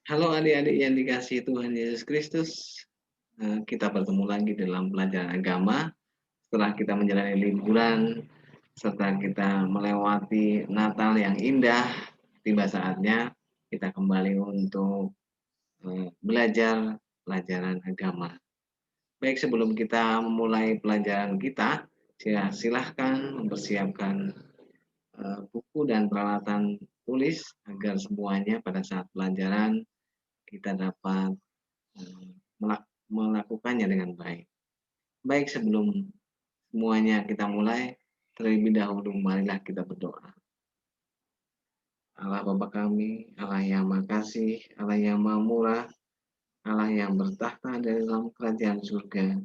Halo adik-adik yang dikasihi Tuhan Yesus Kristus, kita bertemu lagi dalam pelajaran agama setelah kita menjalani liburan serta kita melewati Natal yang indah. Tiba saatnya kita kembali untuk belajar pelajaran agama. Baik, sebelum kita memulai pelajaran kita, silahkan mempersiapkan buku dan peralatan tulis agar semuanya pada saat pelajaran kita dapat Eee, melakukannya dengan baik. Baik, sebelum semuanya kita mulai, terlebih dahulu marilah kita berdoa. Allah Bapa kami, Allah yang Maha Kasih, Allah yang Maha Murah, Allah yang bertahta dalam kerajaan surga.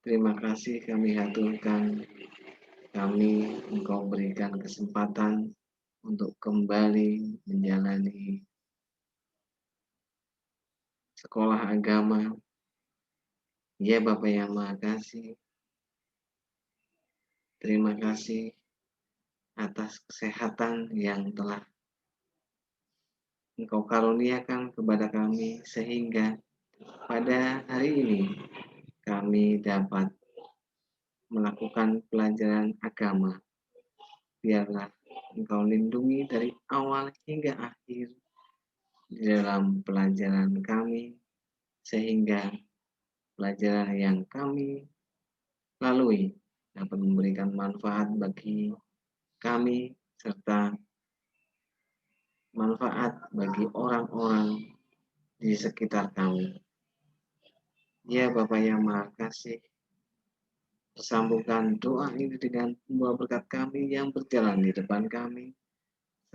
Terima kasih kami haturkan, kami Engkau berikan kesempatan untuk kembali menjalani sekolah agama. Ya Bapa yang Maha Kasih, terima kasih atas kesehatan yang telah Engkau karuniakan kepada kami sehingga pada hari ini kami dapat melakukan pelajaran agama. Biarlah Engkau lindungi dari awal hingga akhir di dalam pelajaran kami sehingga pelajaran yang kami lalui dapat memberikan manfaat bagi kami serta manfaat bagi orang-orang di sekitar kami. Ya Bapa yang Maha Kasih, sambungkan doa ini dengan semua berkat kami yang berjalan di depan kami,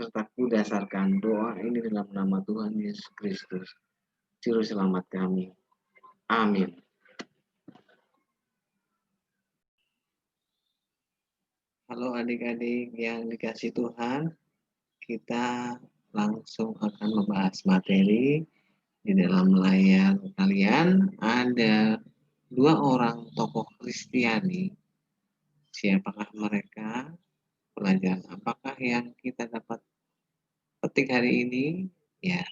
serta kudasarkan doa ini dalam nama Tuhan Yesus Kristus, Juru Selamat kami. Amin. Halo adik-adik yang dikasih Tuhan, kita langsung akan membahas materi. Di dalam layar kalian ada dua orang tokoh Kristiani. Siapakah mereka? Pelajaran apakah yang kita dapat petik hari ini? Ya,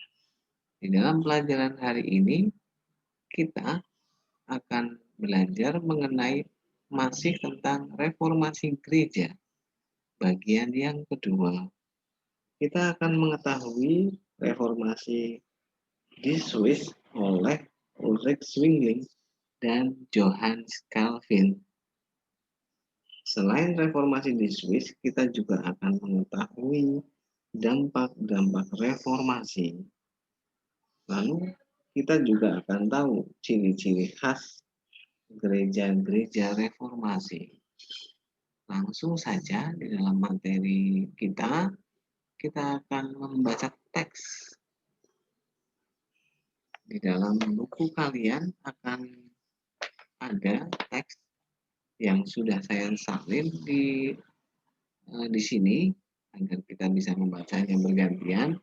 di dalam pelajaran hari ini kita akan belajar mengenai masih tentang reformasi gereja. Bagian yang kedua, kita akan mengetahui reformasi di Swiss oleh Ulrich Zwingli dan Johannes Calvin. Selain reformasi di Swiss, kita juga akan mengetahui dampak-dampak reformasi. Lalu kita juga akan tahu ciri-ciri khas gereja-gereja reformasi. Langsung saja di dalam materi kita akan membaca teks. Di dalam buku kalian akan ada teks yang sudah saya salin di sini agar kita bisa membacanya bergantian.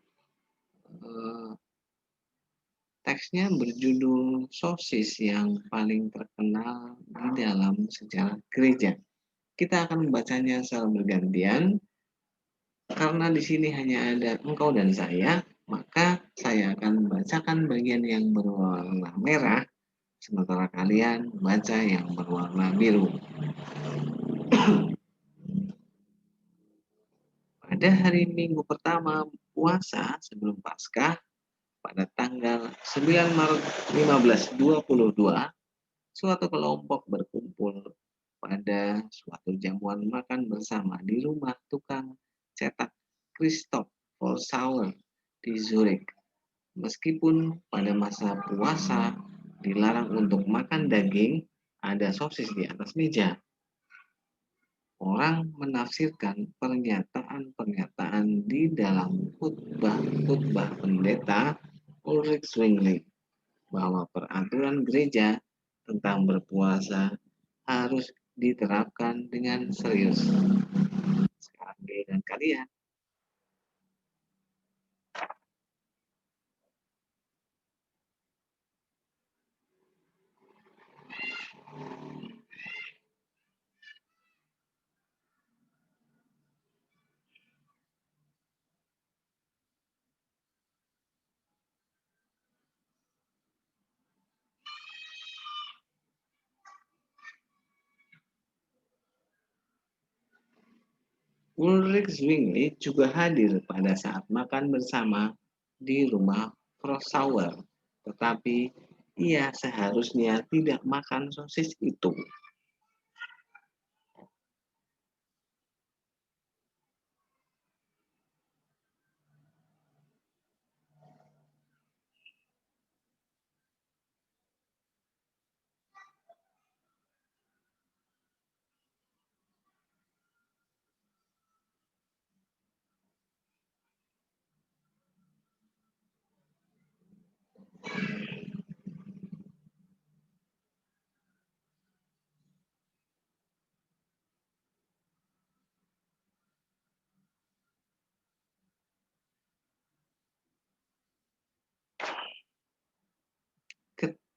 Teksnya berjudul Sosis yang paling terkenal di dalam sejarah gereja. Kita akan membacanya secara bergantian. Karena di sini hanya ada engkau dan saya, maka saya akan membacakan bagian yang berwarna merah, sementara kalian membaca yang berwarna biru. Pada hari Minggu pertama puasa sebelum Paskah, pada tanggal 9 Maret 1522, suatu kelompok berkumpul pada suatu jamuan makan bersama di rumah tukang cetak Christoph Vollsauer di Zurich. Meskipun pada masa puasa dilarang untuk makan daging, ada sosis di atas meja. Orang menafsirkan pernyataan-pernyataan di dalam khutbah pendeta Ulrich Zwingli bahwa peraturan gereja tentang berpuasa harus diterapkan dengan serius. Sekarang giliran kalian. Ulrich Zwingli juga hadir pada saat makan bersama di rumah Frossauer, tetapi ia seharusnya tidak makan sosis itu.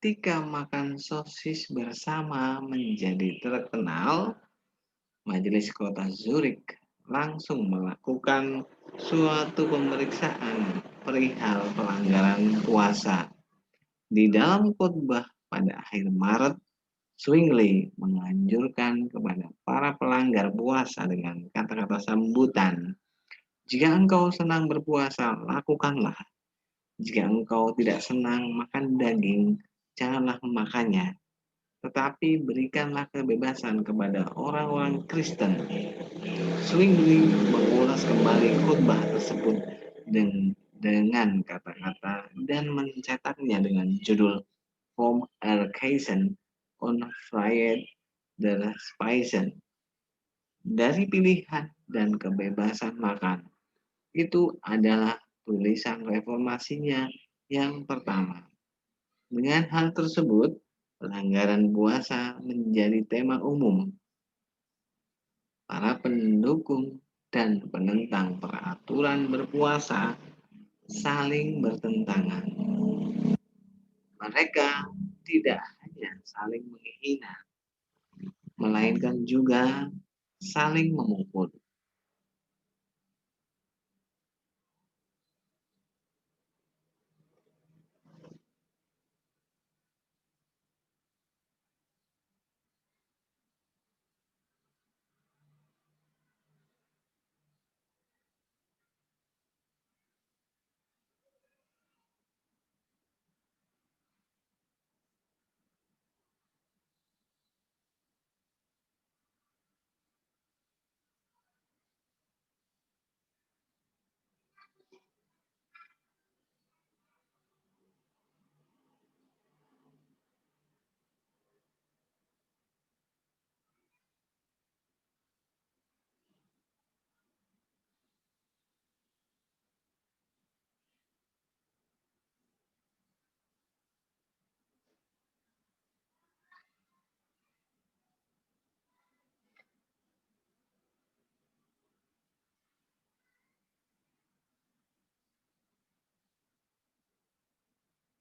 Ketika makan sosis bersama menjadi terkenal, Majelis Kota Zurich langsung melakukan suatu pemeriksaan perihal pelanggaran puasa. Di dalam khotbah pada akhir Maret, Zwingli menganjurkan kepada para pelanggar puasa dengan kata-kata sambutan. Jika engkau senang berpuasa, lakukanlah. Jika engkau tidak senang makan daging, janganlah memakannya. Tetapi berikanlah kebebasan kepada orang-orang Kristen. Zwingli mengulas kembali khotbah tersebut dengan kata-kata dan mencetaknya dengan judul Vom Erkeisen und Freiheit der Speisen. Dari pilihan dan kebebasan makan. Itu adalah tulisan reformasinya yang pertama. Dengan hal tersebut, pelanggaran puasa menjadi tema umum. Para pendukung dan penentang peraturan berpuasa saling bertentangan. Mereka tidak hanya saling menghina, melainkan juga saling memukul.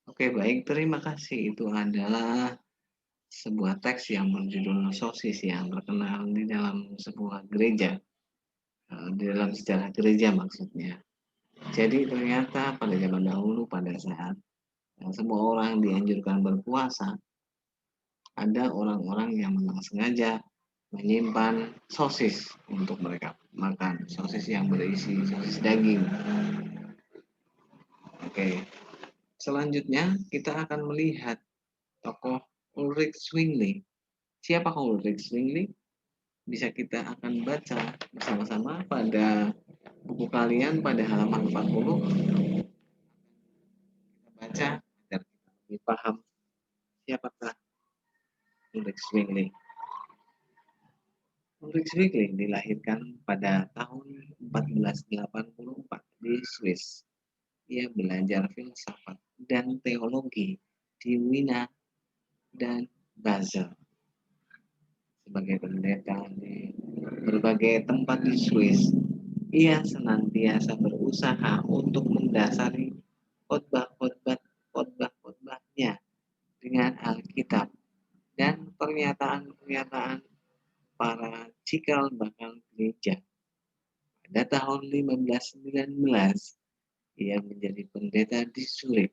Oke, baik, terima kasih. Itu adalah sebuah teks yang berjudul Sosis yang terkenal di dalam sebuah gereja, di dalam sejarah gereja maksudnya. Jadi ternyata pada zaman dahulu pada saat semua orang dianjurkan berpuasa, ada orang-orang yang memang sengaja menyimpan sosis untuk mereka makan, sosis yang berisi sosis daging. Oke, selanjutnya kita akan melihat tokoh Ulrich Zwingli. Siapa Ulrich Zwingli? Bisa kita akan baca bersama-sama pada buku kalian pada halaman 40. Kita baca agar kita lebih paham siapakah Ulrich Zwingli. Ulrich Zwingli dilahirkan pada tahun 1484 di Swiss. Ia belajar filsafat dan teologi di Wina dan Basel. Sebagai pendeta di berbagai tempat di Swiss, ia senantiasa berusaha untuk mendasari khotbah-khotbahnya dengan Alkitab dan pernyataan-pernyataan para cikal bakal gereja. Pada tahun 1519, ia menjadi pendeta di Zurich.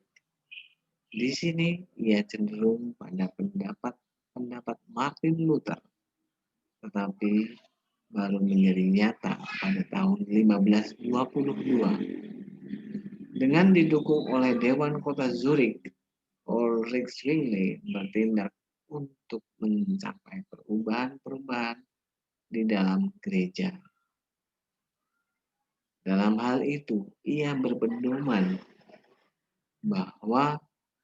Di sini ia cenderung pada pendapat Martin Luther, tetapi baru menjadi nyata pada tahun 1522 dengan didukung oleh Dewan Kota Zurich. Ulrich Zwingli bertindak untuk mencapai perubahan-perubahan di dalam gereja. Dalam hal itu, ia berpedoman bahwa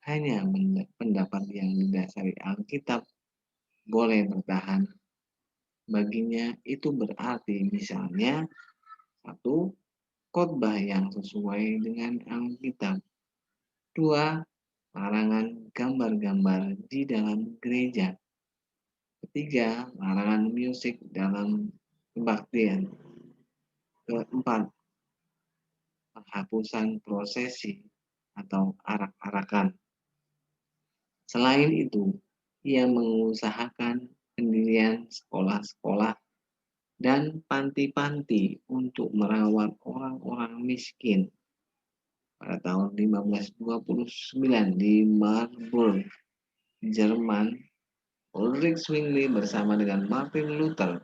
hanya pendapat yang didasari Alkitab boleh bertahan. Baginya itu berarti misalnya satu, khotbah yang sesuai dengan Alkitab. Dua, larangan gambar-gambar di dalam gereja. Ketiga, larangan musik dalam kebaktian. Keempat, penghapusan prosesi atau arak-arakan. Selain itu, ia mengusahakan pendirian sekolah-sekolah dan panti-panti untuk merawat orang-orang miskin. Pada tahun 1529 di Marburg, Jerman, Ulrich Zwingli bersama dengan Martin Luther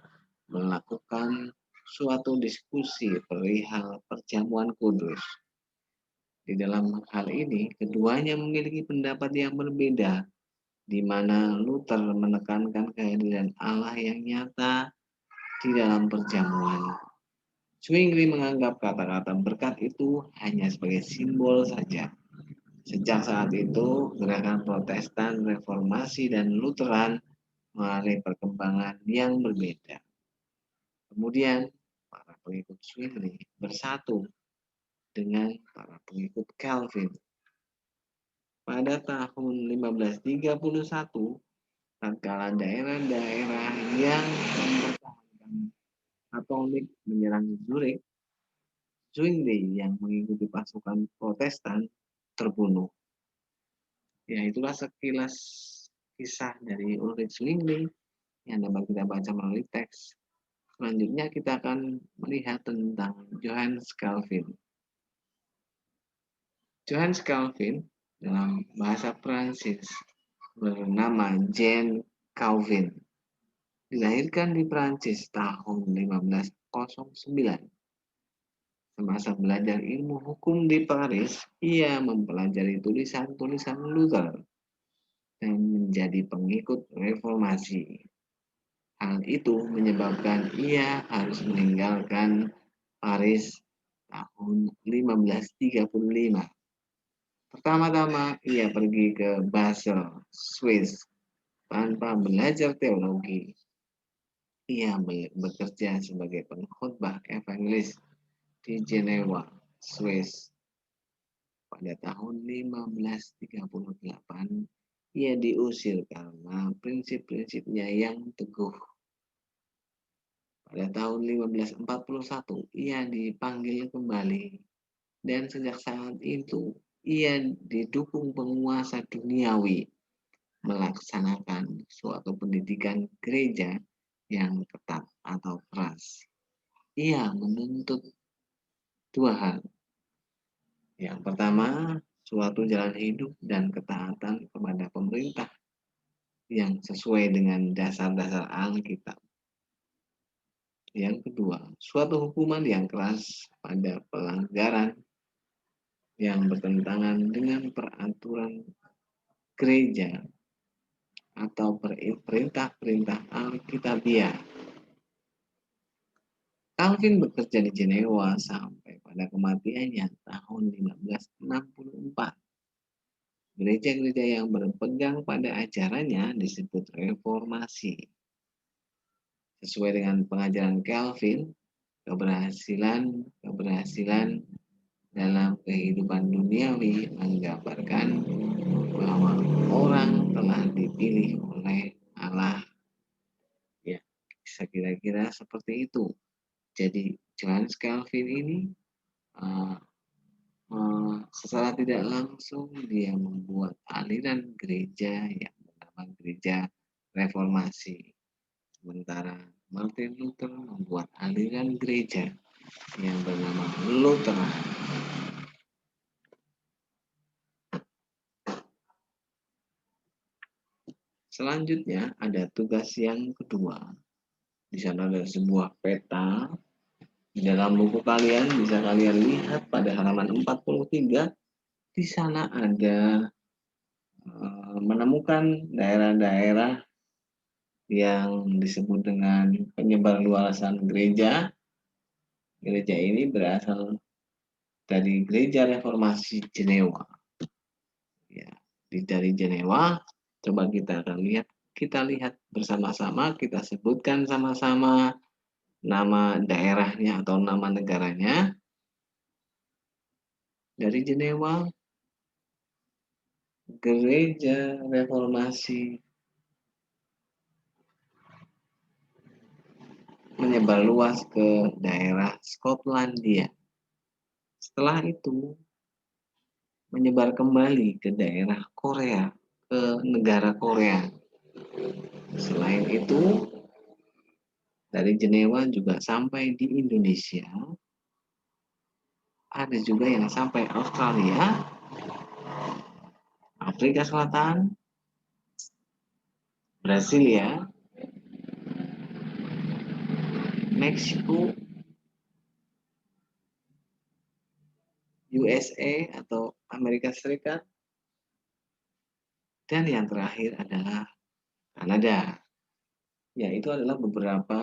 melakukan suatu diskusi perihal perjamuan kudus. Di dalam hal ini, keduanya memiliki pendapat yang berbeda, di mana Luther menekankan kehadiran Allah yang nyata di dalam perjamuan. Zwingli menganggap kata-kata berkat itu hanya sebagai simbol saja. Sejak saat itu, gerakan Protestan, Reformasi, dan Lutheran mengalami perkembangan yang berbeda. Kemudian, para pengikut Zwingli bersatu dengan para pengikut Calvin. Pada tahun 1531, tatkala daerah-daerah yang mempertahankan Katolik menyerang Zurich, Zwingli yang mengikuti pasukan Protestan terbunuh. Ya, itulah sekilas kisah dari Ulrich Zwingli yang dapat kita baca melalui teks. Selanjutnya kita akan melihat tentang Johannes Calvin. Johannes Calvin dalam bahasa Prancis bernama Jean Calvin. Dilahirkan di Prancis tahun 1509. Semasa belajar ilmu hukum di Paris, ia mempelajari tulisan-tulisan Luther dan menjadi pengikut reformasi. Hal itu menyebabkan ia harus meninggalkan Paris tahun 1535. Pertama-tama ia pergi ke Basel, Swiss, tanpa belajar teologi. Ia bekerja sebagai pengkhotbah evangelis di Jenewa, Swiss. Pada tahun 1538, ia diusir karena prinsip-prinsipnya yang teguh. Pada tahun 1541, ia dipanggil kembali. Dan sejak saat itu, ia didukung penguasa duniawi melaksanakan suatu pendidikan gereja yang ketat atau keras. Ia menuntut dua hal. Yang pertama, suatu jalan hidup dan ketaatan kepada pemerintah yang sesuai dengan dasar-dasar Alkitab. Yang kedua, suatu hukuman yang keras pada pelanggaran yang bertentangan dengan peraturan gereja atau perintah-perintah Alkitabiah. Calvin bekerja di Jenewa sampai pada kematiannya tahun 1564. Gereja-gereja yang berpegang pada ajarannya disebut reformasi. Sesuai dengan pengajaran Calvin, keberhasilan dalam kehidupan duniawi menggambarkan bahwa orang telah dipilih oleh Allah. Ya, kira-kira seperti itu. Jadi Johannes Calvin ini secara tidak langsung dia membuat aliran gereja yang bernama Gereja Reformasi. Sementara Martin Luther membuat aliran gereja yang bernama Lutheran. Selanjutnya ada tugas yang kedua. Di Di sana ada sebuah peta. Di dalam buku kalian bisa kalian lihat pada halaman 43, di sana ada menemukan daerah-daerah yang disebut dengan penyebar luasan gereja. Gereja ini berasal dari Gereja Reformasi Jenewa. Ya, dari Jenewa, coba kita akan lihat bersama-sama, kita sebutkan sama-sama nama daerahnya atau nama negaranya. Dari Jenewa, Gereja Reformasi menyebar luas ke daerah Skotlandia. Setelah itu, menyebar kembali ke daerah Korea, ke negara Korea. Selain itu, dari Jenewa juga sampai di Indonesia. Ada juga yang sampai Australia, Afrika Selatan, Brasilia, Meksiko, USA atau Amerika Serikat, dan yang terakhir adalah Kanada. Ya, itu adalah beberapa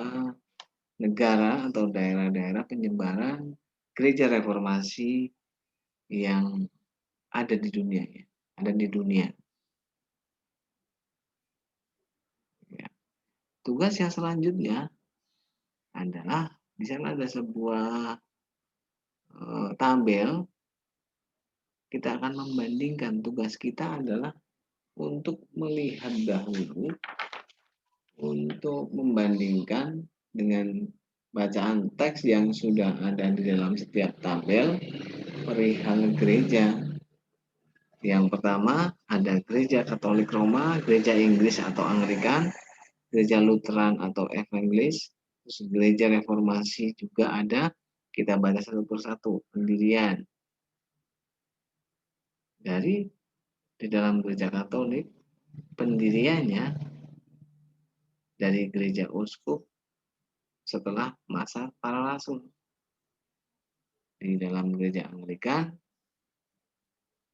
negara atau daerah-daerah penyebaran gereja reformasi yang ada di dunia, ya. Ada di dunia. Ya. Tugas yang selanjutnya adalah di sana ada sebuah tabel. Kita akan membandingkan. Tugas kita adalah untuk melihat dahulu, untuk membandingkan dengan bacaan teks yang sudah ada di dalam setiap tabel perihal gereja. Yang pertama ada Gereja Katolik Roma, Gereja Inggris atau Anglikan, Gereja Lutheran atau Evangelis, terus Gereja Reformasi juga ada. Kita baca satu persatu pendirian. Di dalam Gereja Katolik, pendiriannya dari Gereja Uskup setelah masa para rasul. Di dalam Gereja Anglikan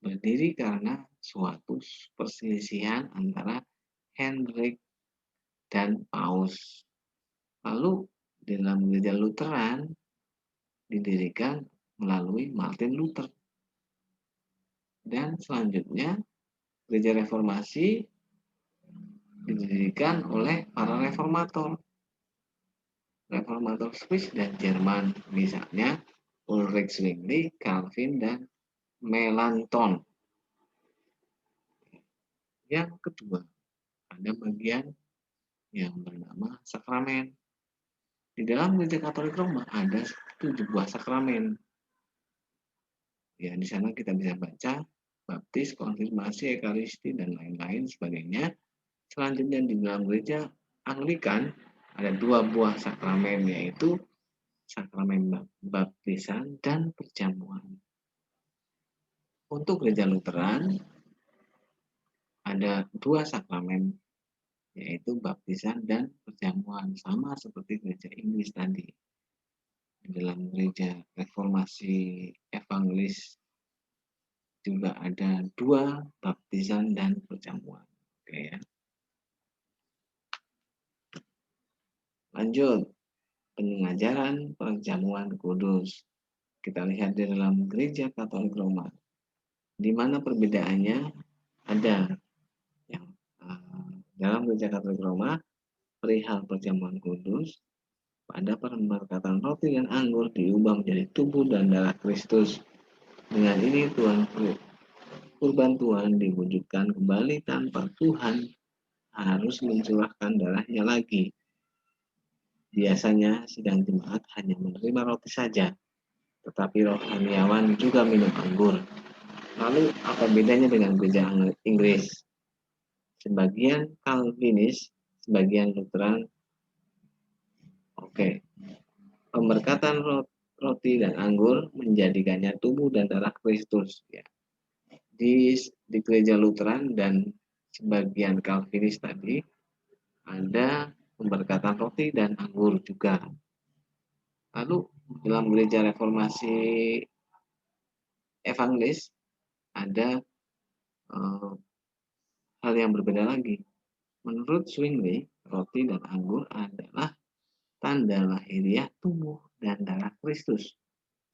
berdiri karena suatu perselisihan antara Hendrik dan Paus. Lalu di dalam Gereja Lutheran didirikan melalui Martin Luther. Dan selanjutnya Gereja Reformasi didirikan oleh para reformator Swiss dan Jerman, misalnya Ulrich Zwingli, Calvin, dan Melanchthon. Yang kedua, ada bagian yang bernama sakramen. Di dalam Gereja Katolik Roma ada 7 buah sakramen. Ya, di sana kita bisa baca baptis, konfirmasi, ekaristi, dan lain-lain sebagainya. Selanjutnya di dalam Gereja Anglikan ada 2 buah sakramen, yaitu sakramen baptisan dan perjamuan. Untuk Gereja Lutheran ada 2 sakramen, yaitu baptisan dan perjamuan, sama seperti Gereja Inggris tadi. Di dalam Gereja Reformasi Evangelis juga ada 2 baptisan dan perjamuan. Oke ya. Lanjut, pengajaran perjamuan kudus. Kita lihat di dalam Gereja Katolik Roma. Di mana perbedaannya? Ada yang dalam Gereja Katolik Roma perihal perjamuan kudus, pada pemberkatan roti dan anggur diubah menjadi tubuh dan darah Kristus. Dengan ini kurban Tuhan diwujudkan kembali tanpa Tuhan harus mencurahkan darahnya lagi. Biasanya sidang jemaat hanya menerima roti saja, tetapi rohaniawan juga minum anggur. Lalu apa bedanya dengan Gereja Inggris? Sebagian Calvinis, sebagian Lutheran. Oke. Pemberkatan roti dan anggur menjadikannya tubuh dan darah Kristus. Ya. Di Gereja Lutheran dan sebagian Calvinis tadi ada pemberkatan roti dan anggur juga. Lalu dalam gereja reformasi evangelis ada hal yang berbeda lagi. Menurut Zwingli, roti dan anggur adalah tanda lahiriah tubuh dan darah Kristus.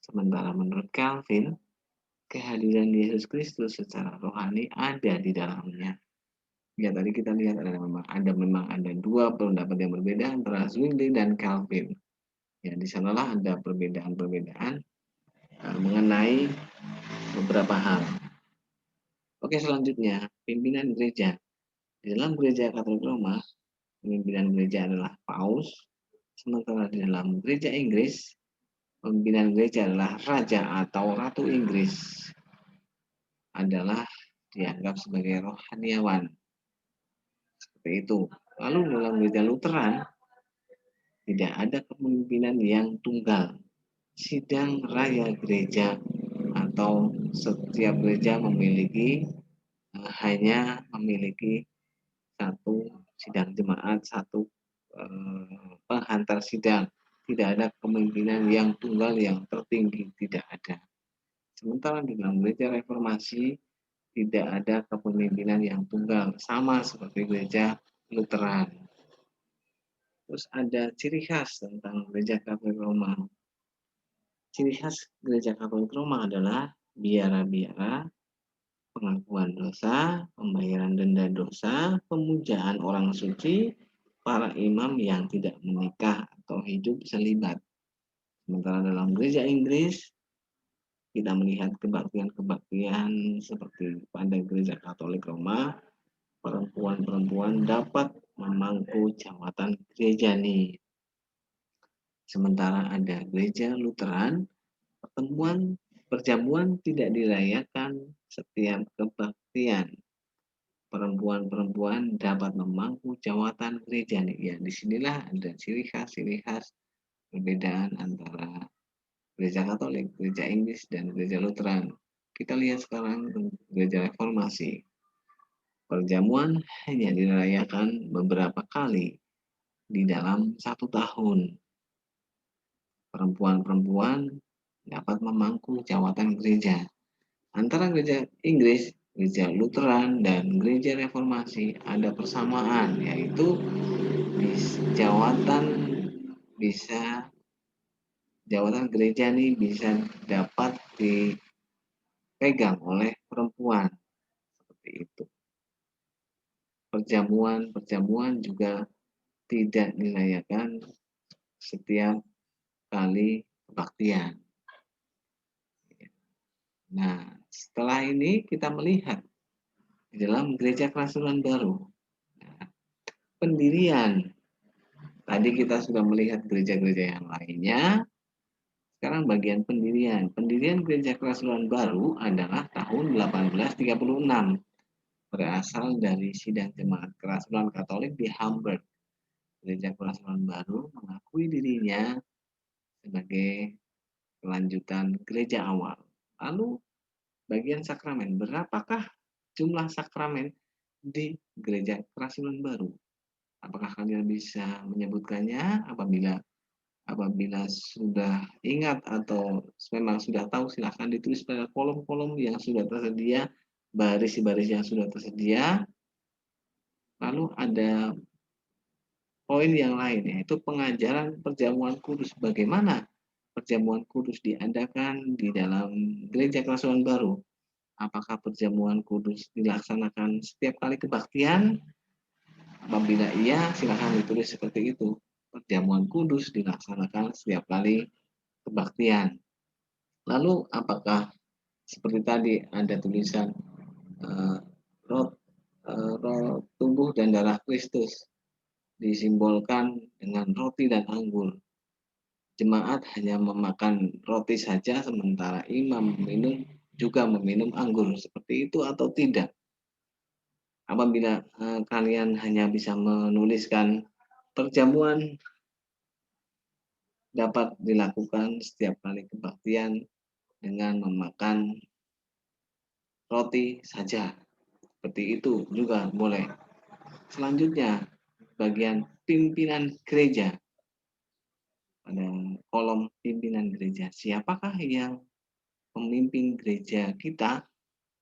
Sementara menurut Calvin, kehadiran Yesus Kristus secara rohani ada di dalamnya. Ya, tadi kita lihat memang ada dua pendapat yang berbeda antara Zwingli dan Calvin. Ya, di sanalah ada perbedaan-perbedaan mengenai beberapa hal. Oke, selanjutnya pimpinan gereja. Di dalam gereja Katolik Roma, pimpinan gereja adalah paus, sementara di dalam gereja Inggris, pimpinan gereja adalah raja atau ratu Inggris, adalah dianggap sebagai rohaniawan. Seperti itu. Lalu dalam gereja Lutheran, tidak ada kepemimpinan yang tunggal. Sidang raya gereja atau setiap gereja hanya memiliki satu sidang jemaat, satu penghantar sidang. Tidak ada kepemimpinan yang tunggal yang tertinggi, tidak ada. Sementara di dalam gereja reformasi tidak ada kepemimpinan yang tunggal, sama seperti gereja Lutheran. Terus ada ciri khas tentang gereja Katolik Roma. Ciri khas gereja Katolik Roma adalah biara-biara, pengakuan dosa, pembayaran denda dosa, pemujaan orang suci, para imam yang tidak menikah atau hidup selibat. Sementara dalam gereja Inggris, kita melihat kebaktian-kebaktian seperti pada gereja Katolik Roma, perempuan-perempuan dapat memangku jawatan gereja nih. Sementara ada gereja Lutheran, perjamuan tidak dirayakan setiap kebaktian. Perempuan-perempuan dapat memangku jawatan gereja nih. Ya, disinilah ada ciri khas perbedaan antara gereja Katolik, gereja Inggris, dan gereja Lutheran. Kita lihat sekarang gereja reformasi. Perjamuan hanya dirayakan beberapa kali di dalam 1 tahun. Perempuan-perempuan dapat memangku jawatan gereja. Antara gereja Inggris, gereja Lutheran, dan gereja reformasi ada persamaan, yaitu jawatan gereja ini bisa dapat dipegang oleh perempuan. Seperti itu. Perjamuan juga tidak dirayakan setiap kali kebaktian. Nah, setelah ini kita melihat di dalam gereja kerasulan baru. Nah, pendirian. Tadi kita sudah melihat gereja-gereja yang lainnya. Sekarang bagian pendirian. Pendirian gereja kerasulan baru adalah tahun 1836. Berasal dari sidang jemaat kerasulan Katolik di Hamburg. Gereja kerasulan baru mengakui dirinya sebagai kelanjutan gereja awal. Lalu bagian sakramen. Berapakah jumlah sakramen di gereja kerasulan baru? Apakah kalian bisa menyebutkannya? Apabila sudah ingat atau memang sudah tahu, silahkan ditulis pada kolom-kolom yang sudah tersedia, baris-baris yang sudah tersedia. Lalu ada poin yang lain, yaitu pengajaran perjamuan kudus. Bagaimana perjamuan kudus diadakan di dalam gereja kerasulan baru? Apakah perjamuan kudus dilaksanakan setiap kali kebaktian? Apabila iya, silakan ditulis seperti itu. Perjamuan kudus dilaksanakan setiap kali kebaktian. Lalu apakah seperti tadi ada tulisan tubuh dan darah Kristus disimbolkan dengan roti dan anggur. Jemaat hanya memakan roti saja, sementara imam juga meminum anggur. Seperti itu atau tidak? Apabila kalian hanya bisa menuliskan perjamuan dapat dilakukan setiap kali kebaktian dengan memakan roti saja. Seperti itu juga boleh. Selanjutnya, bagian pimpinan gereja, pada kolom pimpinan gereja. Siapakah yang memimpin gereja kita?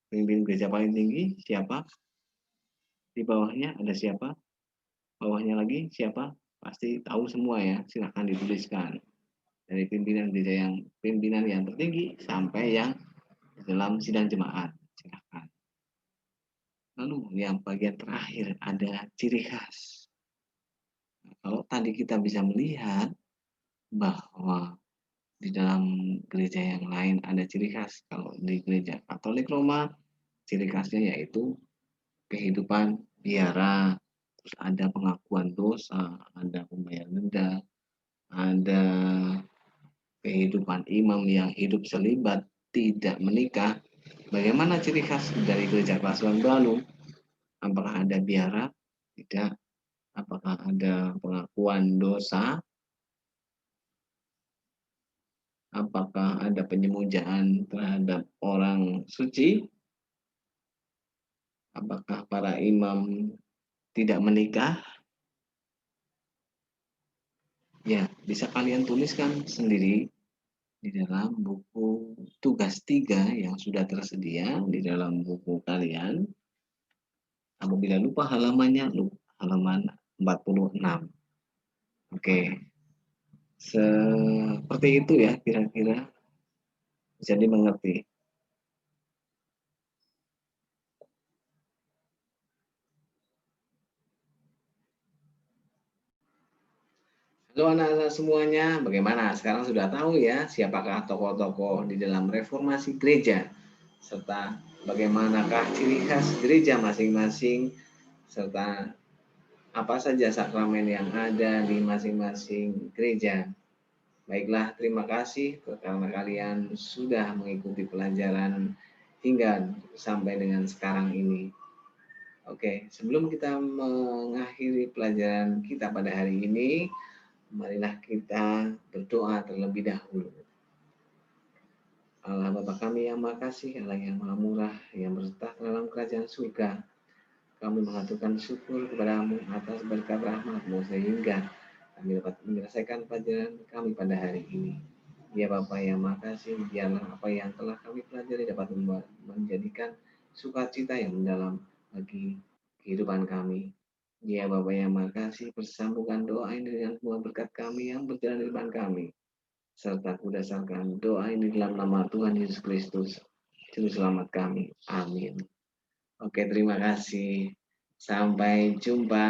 Pemimpin gereja paling tinggi siapa? Di bawahnya ada siapa? Bawahnya lagi siapa? Pasti tahu semua ya, silahkan dituliskan. Dari pimpinan yang tertinggi sampai yang dalam sidang jemaat, silahkan. Lalu yang bagian terakhir ada ciri khas. Kalau tadi kita bisa melihat bahwa di dalam gereja yang lain ada ciri khas. Kalau di gereja Katolik Roma, ciri khasnya yaitu kehidupan biara, terus ada pengakuan dosa, ada pembayaran denda, ada kehidupan imam yang hidup selibat, tidak menikah. Bagaimana ciri khas dari gereja Kelahiran Baru? Apakah ada biara? Tidak. Apakah ada pengakuan dosa? Apakah ada penyemujaan terhadap orang suci? Apakah para imam tidak menikah? Ya, bisa kalian tuliskan sendiri di dalam buku tugas 3 yang sudah tersedia di dalam buku kalian. Apabila lupa halamannya, halaman 46. Oke, seperti itu ya kira-kira, bisa dimengerti. Halo anak-anak semuanya, bagaimana? Sekarang sudah tahu ya siapakah tokoh-tokoh di dalam reformasi gereja, serta bagaimanakah ciri khas gereja masing-masing, serta apa saja sakramen yang ada di masing-masing gereja. Baiklah, terima kasih karena kalian sudah mengikuti pelajaran hingga sampai dengan sekarang ini. Oke, sebelum kita mengakhiri pelajaran kita pada hari ini, marilah kita berdoa terlebih dahulu. Allah Bapa kami yang Maha Kasih, Allah yang Maha Murah, yang berserta dalam kerajaan surga, kami mengaturkan syukur kepadamu atas berkat rahmat-Mu sehingga kami dapat menyelesaikan pelajaran kami pada hari ini. Ya Bapa yang Maha Kasih, biarlah apa yang telah kami pelajari dapat menjadikan sukacita yang mendalam bagi kehidupan kami. Ya Bapa yang Maha Kasih, persambungkan doa ini dengan semua berkat kami yang berjalan di depan kami. Serta kudasarkan doa ini dalam nama Tuhan Yesus Kristus, Juru Selamat kami. Amin. Oke, terima kasih. Sampai jumpa.